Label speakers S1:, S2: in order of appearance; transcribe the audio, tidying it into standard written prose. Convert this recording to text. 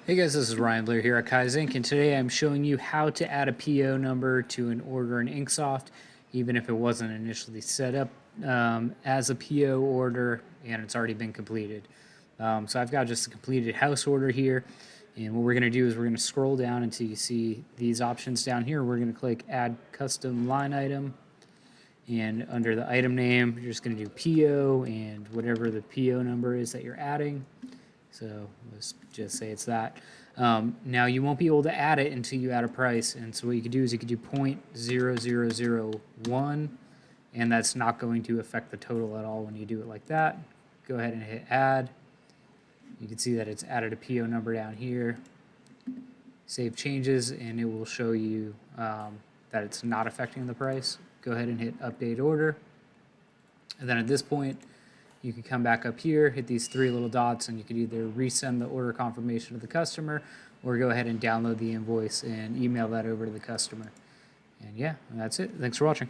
S1: Hey guys, this is Ryan Blair here at Kaizink, and today I'm showing you how to add a PO number to an order in InkSoft, even if it wasn't initially set up as a PO order and it's already been completed. So I've got just a completed house order here, and what we're going to do is we're going to scroll down until you see these options down here. We're going to click Add Custom Line Item, and under the item name, you're just going to do PO and whatever the PO number is that you're adding. So let's just say it's that. Now you won't be able to add it until you add a price. And so what you could do is you could do 0.0001, and that's not going to affect the total at all when you do it like that. Go ahead and hit add. You can see that it's added a PO number down here. Save changes, and it will show you that it's not affecting the price. Go ahead and hit update order. And then at this point, you can come back up here, hit these three little dots, and you can either resend the order confirmation to the customer or go ahead and download the invoice and email that over to the customer. And yeah, that's it. Thanks for watching.